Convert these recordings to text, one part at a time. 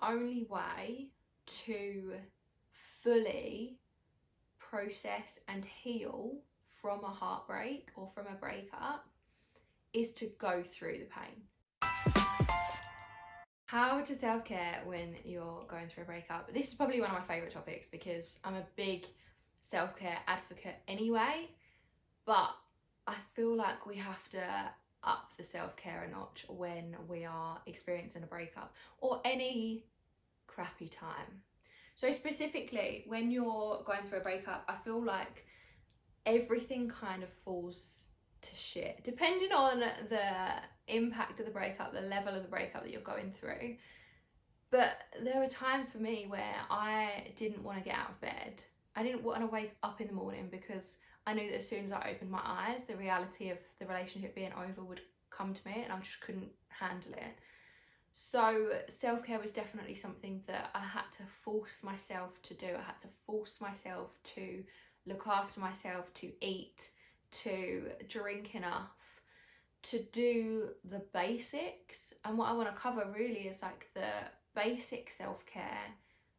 only way to fully process and heal from a heartbreak or from a breakup is to go through the pain. How to self-care when you're going through a breakup. This is probably one of my favourite topics because I'm a big self-care advocate anyway, but I feel like we have to up the self-care a notch when we are experiencing a breakup or any crappy time. So specifically when you're going through a breakup, I feel like everything kind of falls to shit depending on the impact of the breakup, the level of the breakup that you're going through. But there were times for me where I didn't want to get out of bed. I didn't want to wake up in the morning because I knew that as soon as I opened my eyes, the reality of the relationship being over would come to me and I just couldn't handle it. So self-care was definitely something that I had to force myself to do. I had to force myself to look after myself, to eat, to drink enough, to do the basics. And what I want to cover really is like the basic self-care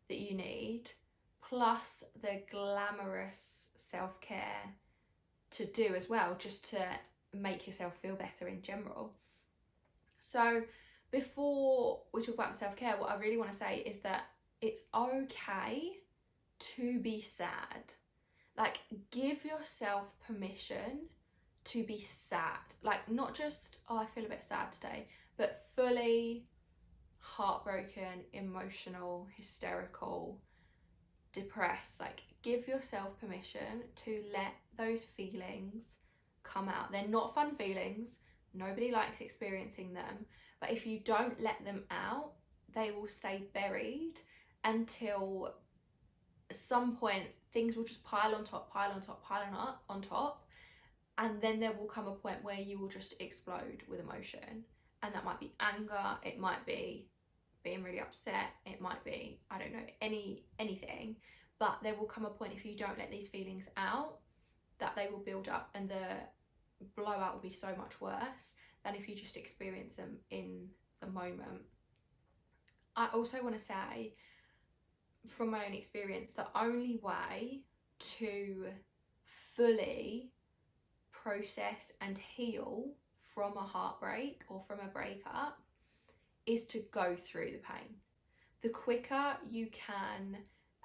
that you need, plus the glamorous self-care to do as well, just to make yourself feel better in general. So before we talk about the self-care, what I really want to say is that it's okay to be sad. Like, give yourself permission to be sad. Like, not just, oh, I feel a bit sad today, but fully heartbroken, emotional, hysterical, depressed. Like, give yourself permission to let those feelings come out. They're not fun feelings. Nobody likes experiencing them. But if you don't let them out, they will stay buried until at some point things will just pile on top, on top. And then there will come a point where you will just explode with emotion. And that might be anger, it might be being really upset, it might be, I don't know, anything. But there will come a point if you don't let these feelings out that they will build up and the blowout will be so much worse than if you just experience them in the moment. I also want to say, from my own experience, the only way to fully process and heal from a heartbreak or from a breakup is to go through the pain. The quicker you can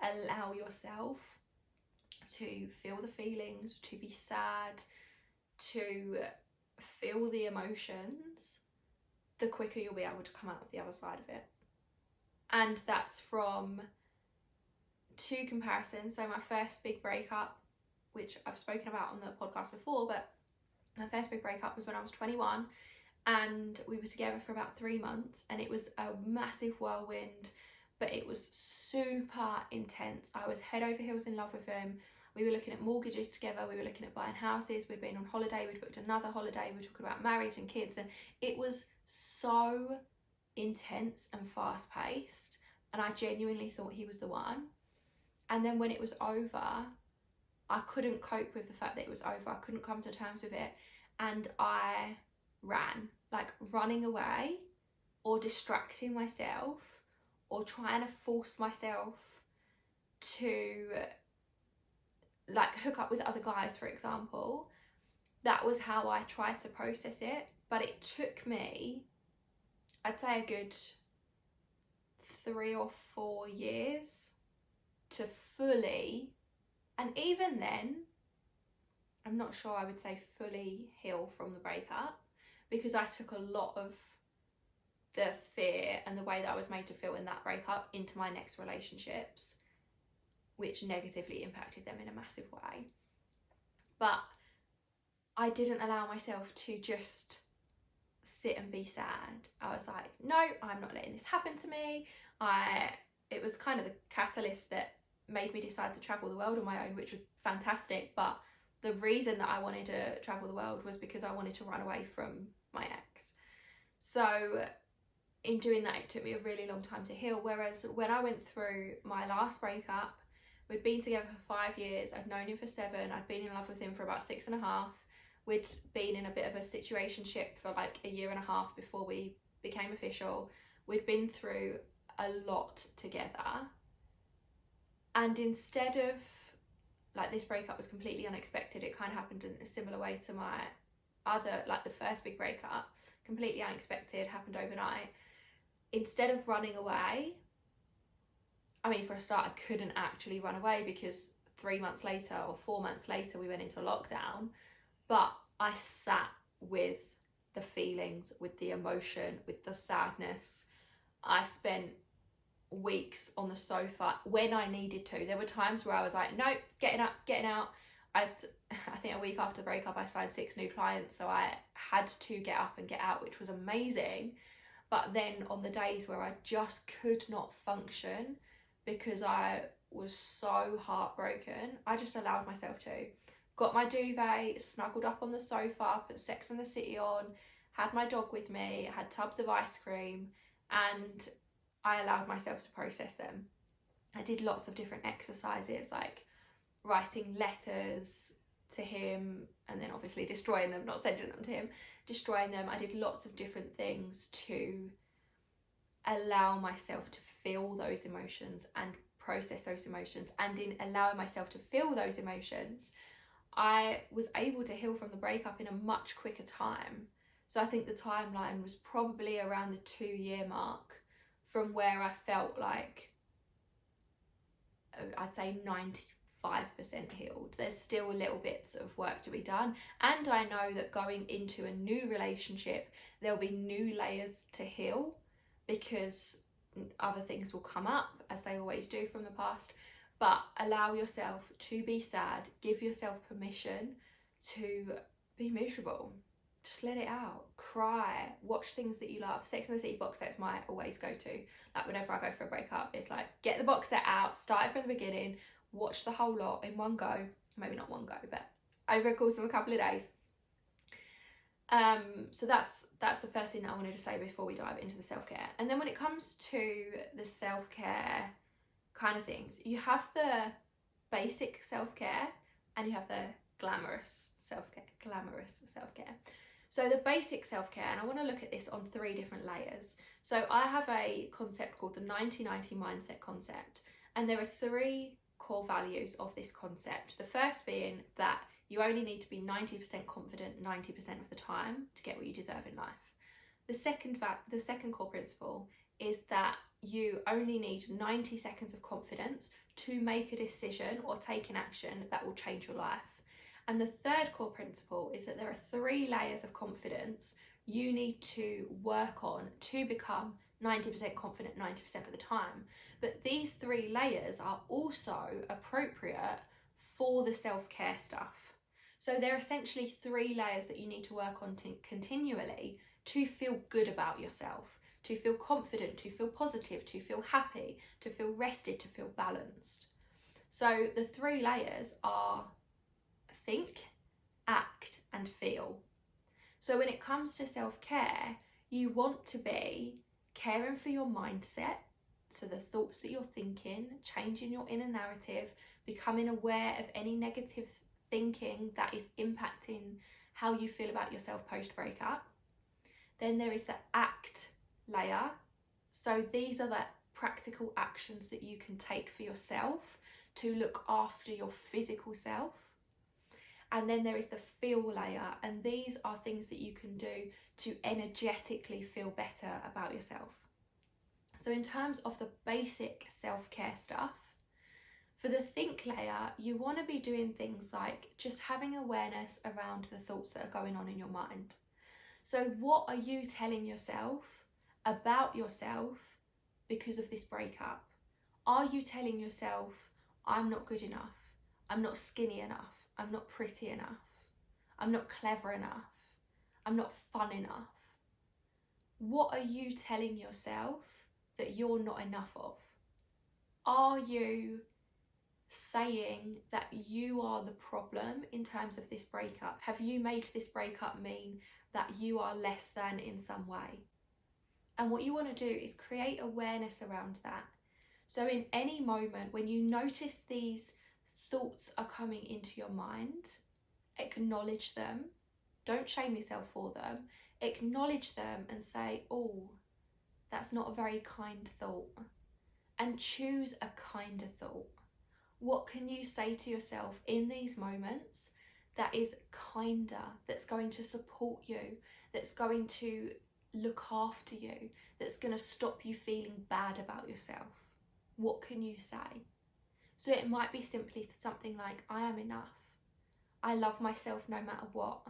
allow yourself to feel the feelings, to be sad, to feel the emotions, the quicker you'll be able to come out of the other side of it. And that's from two comparisons. So my first big breakup, which I've spoken about on the podcast before, but my first big breakup was when I was 21 and we were together for about 3 months, and it was a massive whirlwind, but it was super intense. I was head over heels in love with him. We were looking at mortgages together, we were looking at buying houses, we'd been on holiday, we'd booked another holiday, we were talking about marriage and kids, and it was so intense and fast paced, and I genuinely thought he was the one. And then when it was over, I couldn't cope with the fact that it was over. I couldn't come to terms with it, and I ran, like running away or distracting myself or trying to force myself to like hook up with other guys, for example. That was how I tried to process it, but it took me, I'd say, a good 3 or 4 years to fully, and even then I'm not sure I would say fully heal from the breakup, because I took a lot of the fear and the way that I was made to feel in that breakup into my next relationships, which negatively impacted them in a massive way. But I didn't allow myself to just sit and be sad. I was like, no, I'm not letting this happen to me. It was kind of the catalyst that made me decide to travel the world on my own, which was fantastic. But the reason that I wanted to travel the world was because I wanted to run away from my ex. So in doing that, it took me a really long time to heal. Whereas when I went through my last breakup, we'd been together for 5 years, I'd known him for 7, I'd been in love with him for about 6.5. We'd been in a bit of a situationship for like 1.5 years before we became official. We'd been through a lot together. And instead of, like, this breakup was completely unexpected, it kind of happened in a similar way to my other, like the first big breakup, completely unexpected, happened overnight. Instead of running away, I mean, for a start, I couldn't actually run away because 3 months later or 4 months later we went into lockdown, but I sat with the feelings, with the emotion, with the sadness. I spent weeks on the sofa when I needed to. There were times where I was like, nope, getting out. I think a week after the breakup I signed 6 new clients, so I had to get up and get out, which was amazing. But then on the days where I just could not function because I was so heartbroken, I just allowed myself to. Got my duvet, snuggled up on the sofa, put Sex and the City on, had my dog with me, had tubs of ice cream, and I allowed myself to process them. I did lots of different exercises, like writing letters to him and then obviously destroying them, not sending them to him, destroying them. I did lots of different things to allow myself to feel those emotions and process those emotions. And in allowing myself to feel those emotions, I was able to heal from the breakup in a much quicker time. So I think the timeline was probably around the 2-year mark from where I felt like, I'd say 95% healed. There's still little bits of work to be done. And I know that going into a new relationship, there'll be new layers to heal because other things will come up, as they always do from the past. But allow yourself to be sad. Give yourself permission to be miserable. Just let it out. Cry. Watch things that you love. Sex and the City box sets my always go to. Like whenever I go for a breakup, it's like, get the box set out, start it from the beginning, watch the whole lot in one go. Maybe not one go, but over a course of a couple of days. So that's the first thing that I wanted to say before we dive into the self-care. And then when it comes to the self-care kind of things, you have the basic self-care and you have the glamorous self-care. So the basic self-care, and I want to look at this on 3 different layers. So I have a concept called the 90-90 mindset concept, and there are 3 core values of this concept. The first being that you only need to be 90% confident 90% of the time to get what you deserve in life. The second core principle is that you only need 90 seconds of confidence to make a decision or take an action that will change your life. And the third core principle is that there are 3 layers of confidence you need to work on to become 90% confident 90% of the time. But these 3 layers are also appropriate for the self-care stuff. So they're essentially 3 layers that you need to work on continually to feel good about yourself, to feel confident, to feel positive, to feel happy, to feel rested, to feel balanced. So the 3 layers are think, act, and feel. So when it comes to self-care, you want to be caring for your mindset, so the thoughts that you're thinking, changing your inner narrative, becoming aware of any negative thinking that is impacting how you feel about yourself post-breakup. Then there is the act layer. So these are the practical actions that you can take for yourself to look after your physical self. And then there is the feel layer, and these are things that you can do to energetically feel better about yourself. So in terms of the basic self-care stuff, for the think layer, you want to be doing things like just having awareness around the thoughts that are going on in your mind. So what are you telling yourself about yourself because of this breakup? Are you telling yourself, I'm not good enough, I'm not skinny enough, I'm not pretty enough, I'm not clever enough, I'm not fun enough? What are you telling yourself that you're not enough of? Are you saying that you are the problem in terms of this breakup? Have you made this breakup mean that you are less than in some way? And what you want to do is create awareness around that. So in any moment when you notice these thoughts are coming into your mind, acknowledge them. Don't shame yourself for them. Acknowledge them and say, oh, That's not a very kind thought. And choose a kinder thought. What can you say to yourself in these moments that is kinder, that's going to support you, that's going to look after you, that's going to stop you feeling bad about yourself? What can you say? So it might be simply something like, I am enough. I love myself no matter what.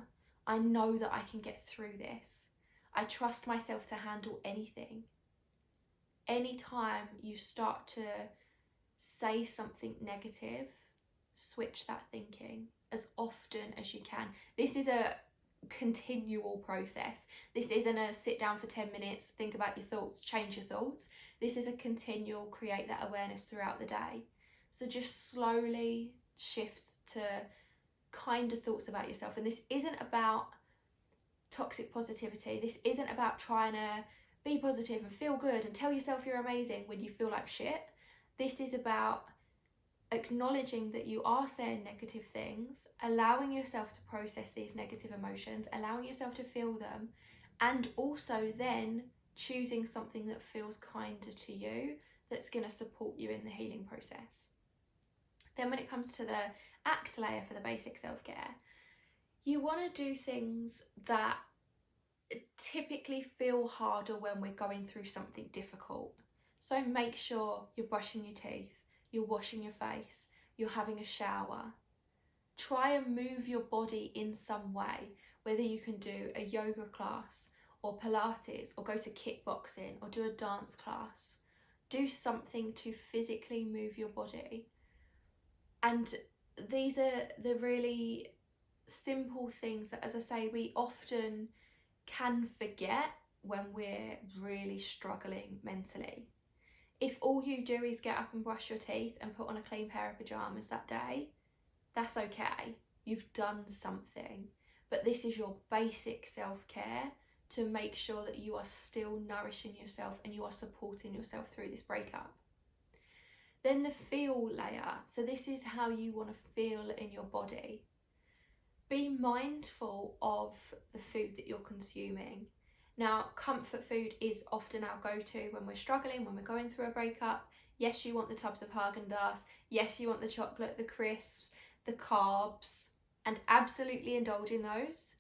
I know that I can get through this. I trust myself to handle anything. Anytime you start to say something negative, switch that thinking as often as you can. This is a continual process. This isn't a sit down for 10 minutes, think about your thoughts, change your thoughts. This is a continual create that awareness throughout the day. So just slowly shift to kinder thoughts about yourself. And this isn't about toxic positivity. This isn't about trying to be positive and feel good and tell yourself you're amazing when you feel like shit. This is about acknowledging that you are saying negative things, allowing yourself to process these negative emotions, allowing yourself to feel them, and also then choosing something that feels kinder to you, that's going to support you in the healing process. Then when it comes to the act layer for the basic self-care, you want to do things that typically feel harder when we're going through something difficult. So make sure you're brushing your teeth, you're washing your face, you're having a shower. Try and move your body in some way, whether you can do a yoga class or Pilates or go to kickboxing or do a dance class. Do something to physically move your body. And these are the really simple things that, as I say, we often can forget when we're really struggling mentally. If all you do is get up and brush your teeth and put on a clean pair of pajamas that day, that's okay. You've done something. But this is your basic self-care to make sure that you are still nourishing yourself and you are supporting yourself through this breakup. Then the feel layer. So this is how you want to feel in your body. Be mindful of the food that you're consuming. Now, comfort food is often our go-to when we're struggling, when we're going through a breakup. Yes, you want the tubs of Haagen-Dazs. Yes, you want the chocolate, the crisps, the carbs, and absolutely indulge in those.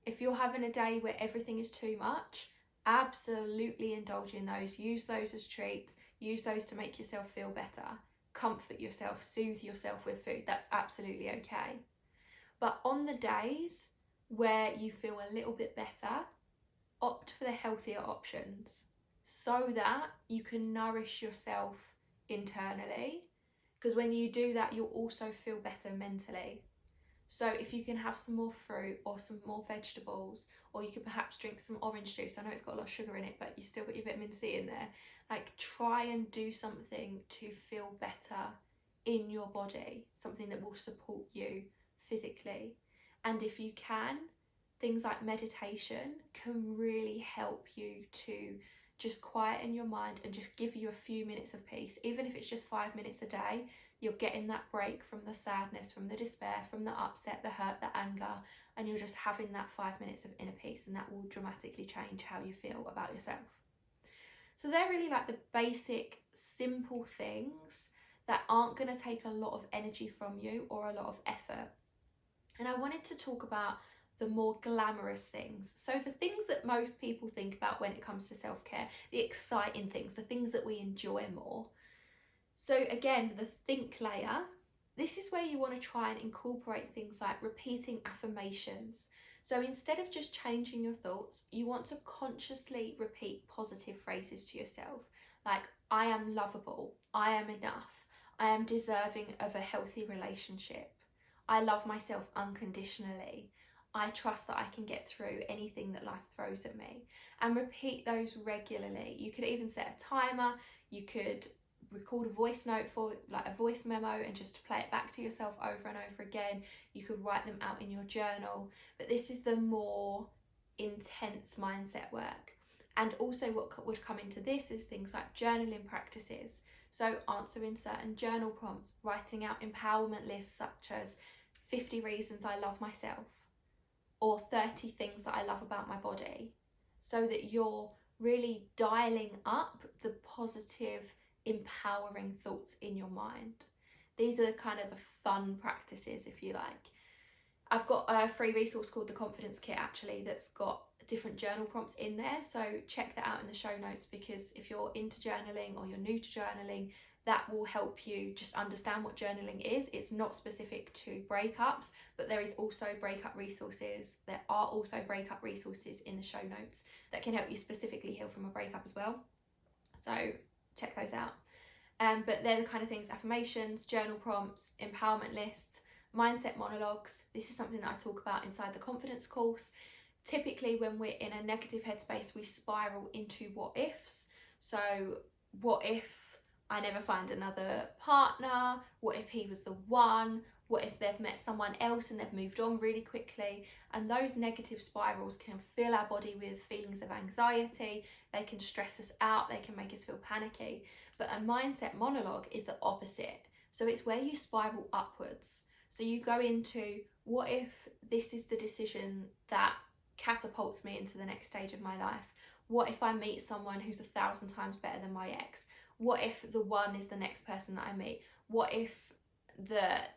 If you're having a day where everything is too much, absolutely indulge in those. Use those as treats. Use those to make yourself feel better. Comfort yourself, soothe yourself with food. That's absolutely okay. But on the days where you feel a little bit better, opt for the healthier options so that you can nourish yourself internally, because when you do that, you'll also feel better mentally. So if you can have some more fruit or some more vegetables, or you could perhaps drink some orange juice. I know it's got a lot of sugar in it, but you still got your vitamin C in there. Like, try and do something to feel better in your body, something that will support you physically. And if you can, things like meditation can really help you to just quieten your mind and just give you a few minutes of peace. Even if it's just 5 minutes a day, you're getting that break from the sadness, from the despair, from the upset, the hurt, the anger, and you're just having that 5 minutes of inner peace, and that will dramatically change how you feel about yourself. So they're really like the basic, simple things that aren't going to take a lot of energy from you or a lot of effort. And I wanted to talk about the more glamorous things. So the things that most people think about when it comes to self-care, the exciting things, the things that we enjoy more. So again, the think layer, this is where you want to try and incorporate things like repeating affirmations. So instead of just changing your thoughts, you want to consciously repeat positive phrases to yourself, like, I am lovable, I am enough, I am deserving of a healthy relationship, I love myself unconditionally, I trust that I can get through anything that life throws at me. And repeat those regularly. You could even set a timer. You could record a voice note, for like a voice memo, and just play it back to yourself over and over again. You could write them out in your journal. But this is the more intense mindset work. And also what would come into this is things like journaling practices. So answering certain journal prompts, writing out empowerment lists such as 50 reasons I love myself, or 30 things that I love about my body, so that you're really dialing up the positive, empowering thoughts in your mind. These are kind of the fun practices, if you like. I've got a free resource called the Confidence Kit actually that's got different journal prompts in there, so check that out in the show notes, because if you're into journaling or you're new to journaling, that will help you just understand what journaling is. It's not specific to breakups, but there is also breakup resources. There are also breakup resources in the show notes that can help you specifically heal from a breakup as well. So check those out. But they're the kind of things: affirmations, journal prompts, empowerment lists, mindset monologues. This is something that I talk about inside the confidence course. Typically when we're in a negative headspace, we spiral into what ifs. So what if I never find another partner? What if he was the one? What if they've met someone else and they've moved on really quickly? And those negative spirals can fill our body with feelings of anxiety. They can stress us out. They can make us feel panicky. But a mindset monologue is the opposite. So it's where you spiral upwards. So you go into, what if this is the decision that catapults me into the next stage of my life? What if I meet someone who's 1,000 times better than my ex? What if the one is the next person that I meet? What if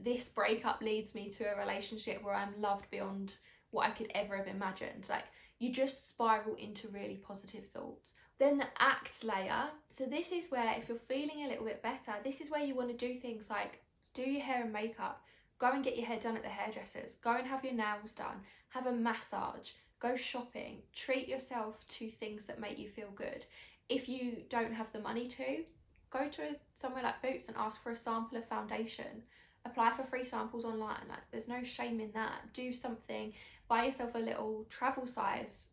this breakup leads me to a relationship where I'm loved beyond what I could ever have imagined? Like, you just spiral into really positive thoughts. Then the act layer. So this is where, if you're feeling a little bit better, this is where you want to do things like do your hair and makeup, go and get your hair done at the hairdressers, go and have your nails done, have a massage, go shopping, treat yourself to things that make you feel good. If you don't have the money to, go to somewhere like Boots and ask for a sample of foundation. Apply for free samples online. Like, there's no shame in that. Do something, buy yourself a little travel size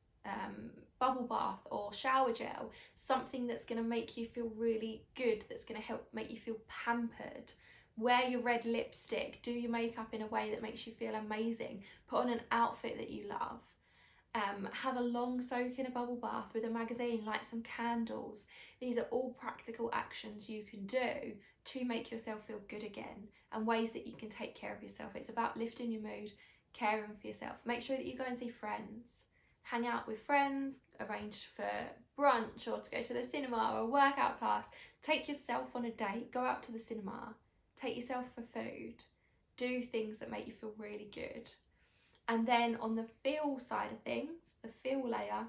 bubble bath or shower gel, something that's going to make you feel really good, that's going to help make you feel pampered. Wear your red lipstick, do your makeup in a way that makes you feel amazing, put on an outfit that you love. Have a long soak in a bubble bath with a magazine, light some candles. These are all practical actions you can do to make yourself feel good again, and ways that you can take care of yourself. It's about lifting your mood, caring for yourself. Make sure that you go and see friends, hang out with friends, arrange for brunch or to go to the cinema or a workout class. Take yourself on a date, go out to the cinema, take yourself for food, do things that make you feel really good. And then on the feel side of things, the feel layer,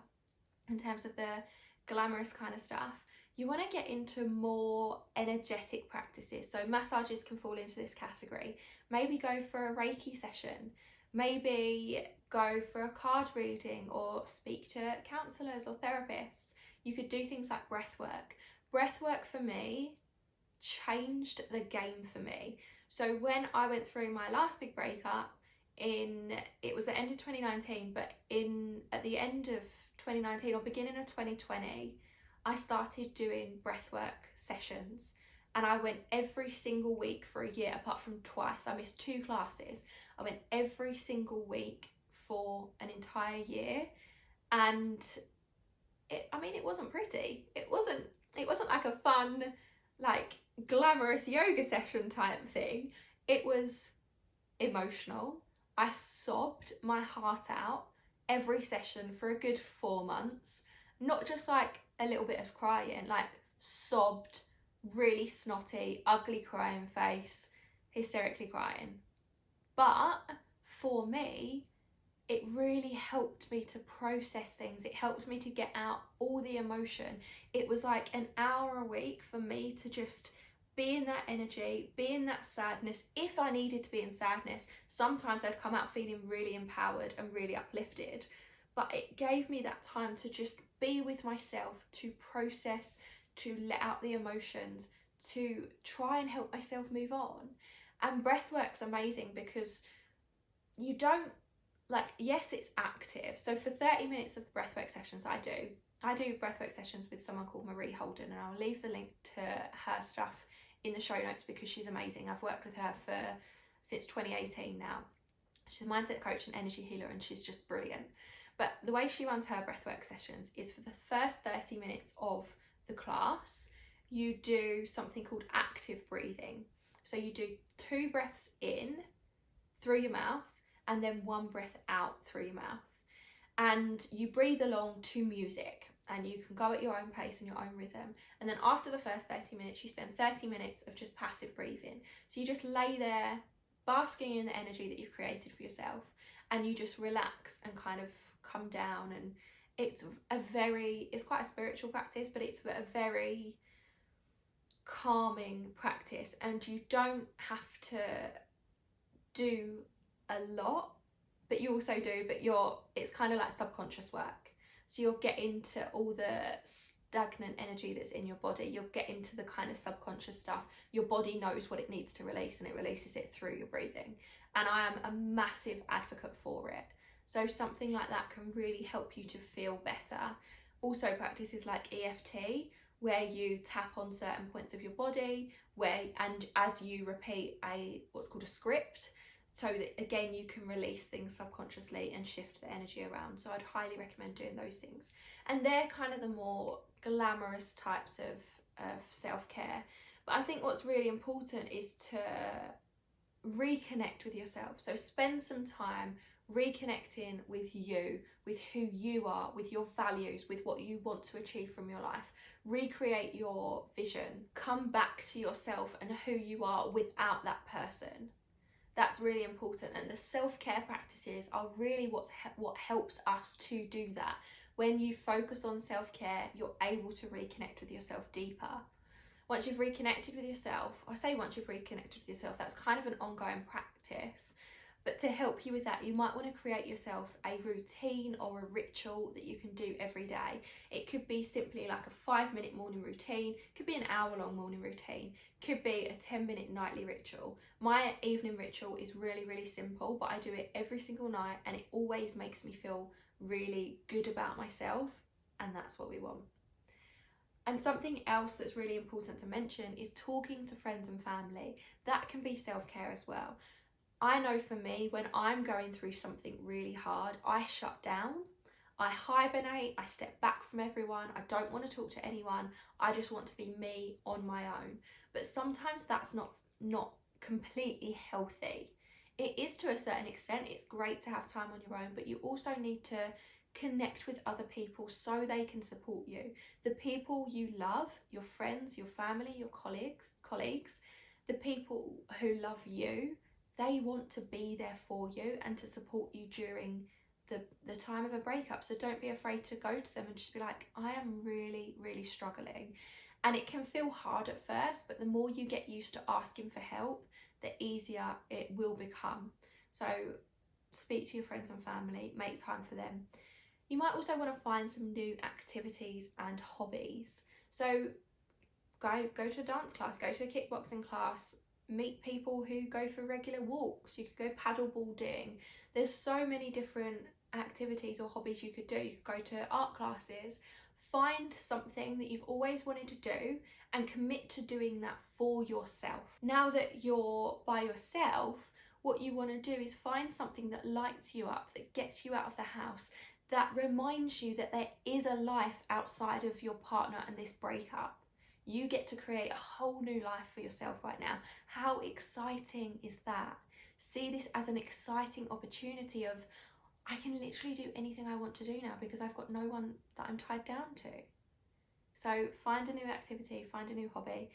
in terms of the glamorous kind of stuff, you want to get into more energetic practices. So massages can fall into this category. Maybe go for a Reiki session. Maybe go for a card reading or speak to counsellors or therapists. You could do things like breath work. Breath work for me changed the game for me. So when I went through my last big breakup, it was the end of 2019, but at the end of 2019 or beginning of 2020, I started doing breathwork sessions, and I went every single week for a year, apart from twice. I missed 2 classes. I went every single week for an entire year, and it wasn't pretty. It wasn't like a fun, like glamorous yoga session type thing. It was emotional. I sobbed my heart out every session for a good 4 months. Not just like a little bit of crying, like sobbed, really snotty, ugly crying face, hysterically crying. But for me, it really helped me to process things. It helped me to get out all the emotion. It was like an hour a week for me to just be in that energy, be in that sadness. If I needed to be in sadness, sometimes I'd come out feeling really empowered and really uplifted. But it gave me that time to just be with myself, to process, to let out the emotions, to try and help myself move on. And breathwork's amazing because you don't, like, yes, it's active. So for 30 minutes of the breathwork sessions I do breathwork sessions with someone called Marie Holden, and I'll leave the link to her stuff in the show notes because she's amazing. I've worked with her since 2018 now. She's a mindset coach and energy healer, and she's just brilliant. But the way she runs her breathwork sessions is, for the first 30 minutes of the class, you do something called active breathing. So you do 2 breaths in through your mouth and then 1 breath out through your mouth. And you breathe along to music. and you can go at your own pace and your own rhythm. And then after the first 30 minutes, you spend 30 minutes of just passive breathing. So you just lay there basking in the energy that you've created for yourself, and you just relax and kind of come down. And it's quite a spiritual practice, but it's a very calming practice, and you don't have to do a lot, but you also do, but it's kind of like subconscious work. So you'll get into all the stagnant energy that's in your body. You'll get into the kind of subconscious stuff. Your body knows what it needs to release, and it releases it through your breathing. And I am a massive advocate for it. So something like that can really help you to feel better. Also practices like EFT, where you tap on certain points of your body, and as you repeat what's called a script, so that again you can release things subconsciously and shift the energy around. So I'd highly recommend doing those things. And they're kind of the more glamorous types of self-care. But I think what's really important is to reconnect with yourself. So spend some time reconnecting with you, with who you are, with your values, with what you want to achieve from your life. Recreate your vision. Come back to yourself and who you are without that person. That's really important, and the self-care practices are really what helps us to do that. When you focus on self-care, you're able to reconnect with yourself deeper. Once you've reconnected with yourself, that's kind of an ongoing practice. But to help you with that, you might want to create yourself a routine or a ritual that you can do every day. It could be simply like a 5-minute morning routine, could be an hour-long morning routine, could be a 10-minute nightly ritual. My evening ritual is really, really simple, but I do it every single night, and it always makes me feel really good about myself, and that's what we want. And something else that's really important to mention is talking to friends and family. That can be self-care as well. I know for me, when I'm going through something really hard, I shut down, I hibernate, I step back from everyone, I don't want to talk to anyone, I just want to be me on my own. But sometimes that's not completely healthy. It is to a certain extent. It's great to have time on your own, but you also need to connect with other people so they can support you. The people you love, your friends, your family, your colleagues, the people who love you, they want to be there for you and to support you during the time of a breakup. So don't be afraid to go to them and just be like, I am really, really struggling. And it can feel hard at first, but the more you get used to asking for help, the easier it will become. So speak to your friends and family, make time for them. You might also want to find some new activities and hobbies. So go to a dance class, go to a kickboxing class, meet people who go for regular walks. You could go paddle boarding. There's so many different activities or hobbies you could do. You could go to art classes. Find something that you've always wanted to do and commit to doing that for yourself. Now that you're by yourself, what you want to do is find something that lights you up, that gets you out of the house, that reminds you that there is a life outside of your partner and this breakup. You get to create a whole new life for yourself right now. How exciting is that? See this as an exciting opportunity of, I can literally do anything I want to do now because I've got no one that I'm tied down to. So find a new activity, find a new hobby.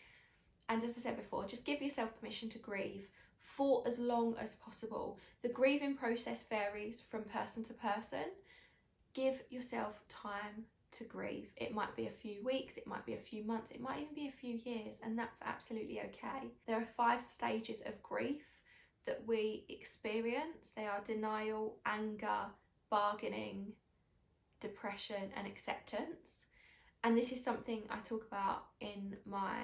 And as I said before, just give yourself permission to grieve for as long as possible. The grieving process varies from person to person. Give yourself time to grieve. It might be a few weeks, it might be a few months, it might even be a few years, and that's absolutely okay. There are 5 stages of grief that we experience. They are denial, anger, bargaining, depression, and acceptance. And this is something I talk about in my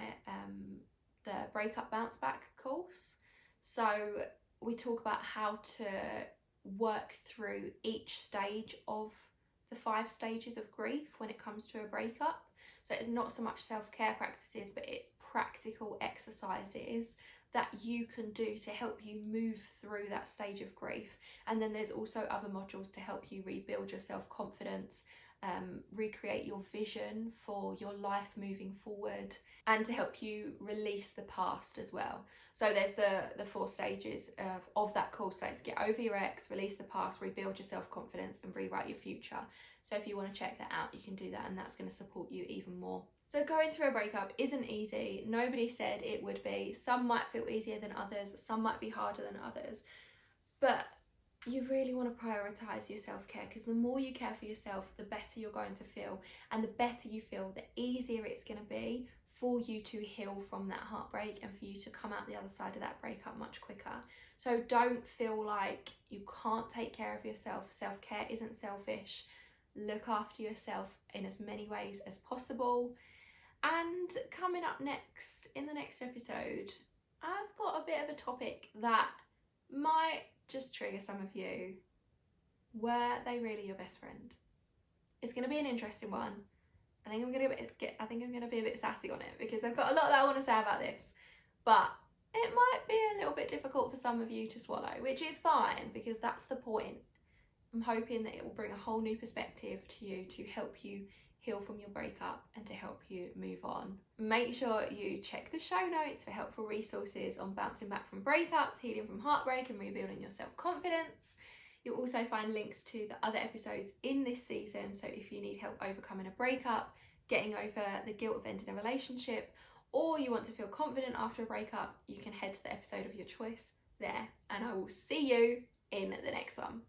the Breakup Bounce Back course. So we talk about how to work through each stage of the 5 stages of grief when it comes to a breakup. So it's not so much self-care practices, but it's practical exercises that you can do to help you move through that stage of grief. And then there's also other modules to help you rebuild your self-confidence recreate your vision for your life moving forward, and to help you release the past as well. So there's the 4 stages of that course. So it's get over your ex, release the past, rebuild your self-confidence, and rewrite your future. So if you want to check that out, you can do that, and that's going to support you even more. So going through a breakup isn't easy. Nobody said it would be. Some might feel easier than others, some might be harder than others, but you really want to prioritise your self-care, because the more you care for yourself, the better you're going to feel, and the better you feel, the easier it's going to be for you to heal from that heartbreak and for you to come out the other side of that breakup much quicker. So don't feel like you can't take care of yourself. Self-care isn't selfish. Look after yourself in as many ways as possible. And coming up next, in the next episode, I've got a bit of a topic that might just trigger some of you. Were they really your best friend? It's going to be an interesting one. I think I'm going to be a bit sassy on it, because I've got a lot that I want to say about this, but it might be a little bit difficult for some of you to swallow, which is fine, because that's the point. I'm hoping that it will bring a whole new perspective to you, to help you heal from your breakup and to help you move on. Make sure you check the show notes for helpful resources on bouncing back from breakups, healing from heartbreak, and rebuilding your self-confidence. You'll also find links to the other episodes in this season, so if you need help overcoming a breakup, getting over the guilt of ending a relationship, or you want to feel confident after a breakup, you can head to the episode of your choice there, and I will see you in the next one.